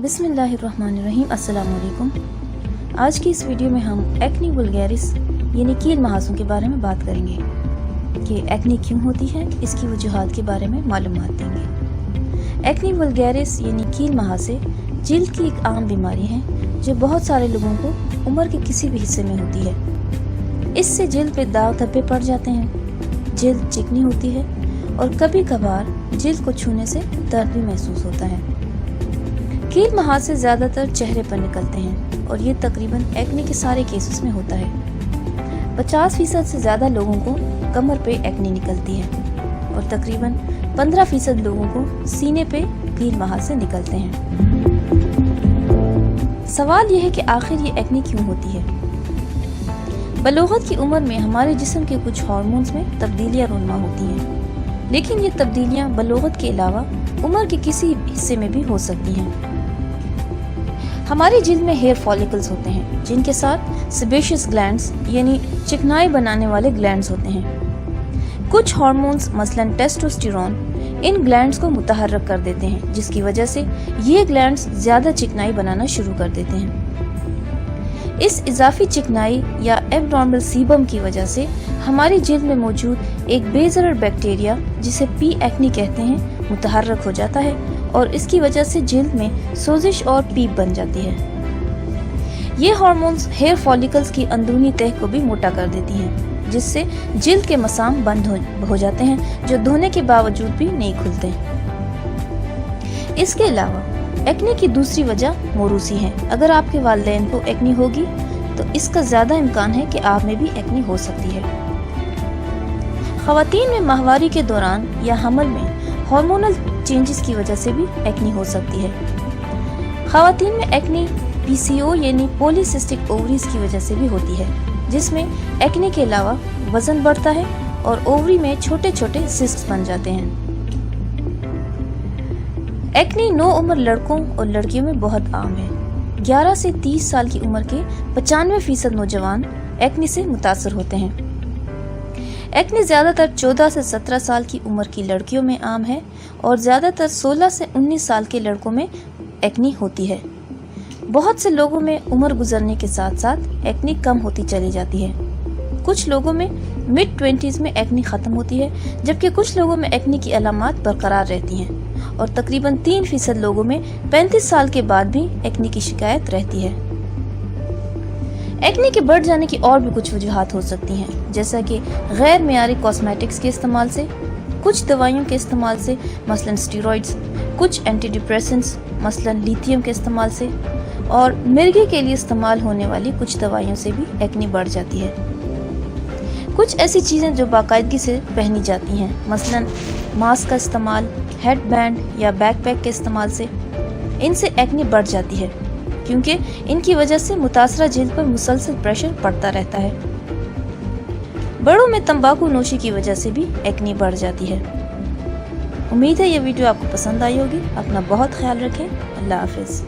بسم اللہ الرحمن الرحیم۔ السلام علیکم۔ آج کی اس ویڈیو میں ہم ایکنی وولگیرس یعنی کیل محاسوں کے بارے میں بات کریں گے کہ ایکنی کیوں ہوتی ہے، اس کی وجوہات کے بارے میں معلومات دیں گے۔ ایکنی وولگیرس یعنی کیل محاسے جلد کی ایک عام بیماری ہے جو بہت سارے لوگوں کو عمر کے کسی بھی حصے میں ہوتی ہے۔ اس سے جلد پہ داغ دھبے پڑ جاتے ہیں، جلد چکنی ہوتی ہے اور کبھی کبھار جلد کو چھونے سے درد بھی محسوس ہوتا ہے۔ کیل محاسے زیادہ تر چہرے پر نکلتے ہیں اور یہ تقریباً ایکنی کے سارے کیسز میں ہوتا ہے۔ 50% سے زیادہ لوگوں کو کمر پہ ایکنی نکلتی ہے اور تقریباً 15% لوگوں کو سینے پہ کیل محاسے نکلتے ہیں۔ سوال یہ ہے کہ آخر یہ ایکنی کیوں ہوتی ہے؟ بلوغت کی عمر میں ہمارے جسم کے کچھ ہارمونز میں تبدیلیاں رونما ہوتی ہیں، لیکن یہ تبدیلیاں بلوغت کے علاوہ عمر کے کسی حصے میں بھی ہو سکتی ہیں۔ ہماری جلد میں ہیئر فالیکلز ہوتے ہیں جن کے ساتھ سیبیشس گلینڈز یعنی چکنائی بنانے والے گلینڈز ہوتے ہیں۔ کچھ ہارمونز مثلاً ٹیسٹوسٹیرون ان گلینڈز کو متحرک کر دیتے ہیں، جس کی وجہ سے یہ گلینڈز زیادہ چکنائی بنانا شروع کر دیتے ہیں۔ اس اضافی چکنائی یا ایب نارمل سیبم کی وجہ سے ہماری جلد میں موجود ایک بے ضرر بیکٹیریا جسے پی ایکنی کہتے ہیں متحرک ہو جاتا ہے اور اس کی وجہ سے جلد میں سوزش اور پیپ بن جاتی ہے۔ یہ ہارمونز ہیئر فالیکلز کی اندرونی تہہ کو بھی موٹا کر دیتی ہیں، جس سے جلد کے مسام بند ہو جاتے ہیں جو دھونے کے باوجود بھی نہیں کھلتے۔ اس کے علاوہ ایکنی کی دوسری وجہ موروثی ہے۔ اگر آپ کے والدین کو ایکنی ہوگی تو اس کا زیادہ امکان ہے کہ آپ میں بھی ایکنی ہو سکتی ہے۔ خواتین میں ماہواری کے دوران یا حمل میں ہارمونل چینجز کی وجہ سے بھی ایکنی ہو سکتی ہے۔ خواتین میں ایکنی پی سی او یعنی پولی سسٹک اووریز کی وجہ سے بھی ہوتی ہے، جس میں ایکنی کے علاوہ وزن بڑھتا ہے اور اووری میں چھوٹے چھوٹے سسٹس بن جاتے ہیں۔ ایکنی نو عمر لڑکوں اور لڑکیوں میں بہت عام ہے۔ 11 سے 30 سال کی عمر کے 95% نوجوان ایکنی سے متاثر ہوتے ہیں۔ ایکنی زیادہ تر 14 سے 17 سال کی عمر کی لڑکیوں میں عام ہے اور زیادہ تر 16 سے 19 سال کے لڑکوں میں ایکنی ہوتی ہے۔ بہت سے لوگوں میں عمر گزرنے کے ساتھ ساتھ ایکنی کم ہوتی چلی جاتی ہے۔ کچھ لوگوں میں مڈ 20s میں ایکنی ختم ہوتی ہے، جبکہ کچھ لوگوں میں ایکنی کی علامات برقرار رہتی ہیں اور تقریباً 3% لوگوں میں 35 سال کے بعد بھی ایکنی کی شکایت رہتی ہے۔ ایکنی کے بڑھ جانے کی اور بھی کچھ وجوہات ہو سکتی ہیں، جیسا کہ غیر معیاری کاسمیٹکس کے استعمال سے، کچھ دوائیوں کے استعمال سے مثلاً اسٹیرائڈز، کچھ اینٹی ڈپریسنٹس مثلاً لیتھیم کے استعمال سے، اور مرگی کے لیے استعمال ہونے والی کچھ دوائیوں سے بھی ایکنی بڑھ جاتی ہے۔ کچھ ایسی چیزیں جو باقاعدگی سے پہنی جاتی ہیں مثلاً ماسک کا استعمال، ہیڈ بینڈ یا بیک پیک کے استعمال سے، ان سے ایکنی بڑھ جاتی ہے کیونکہ ان کی وجہ سے متاثرہ جلد پر مسلسل پریشر پڑتا رہتا ہے۔ بڑوں میں تمباکو نوشی کی وجہ سے بھی ایکنی بڑھ جاتی ہے۔ امید ہے یہ ویڈیو آپ کو پسند آئی ہوگی۔ اپنا بہت خیال رکھیں۔ اللہ حافظ۔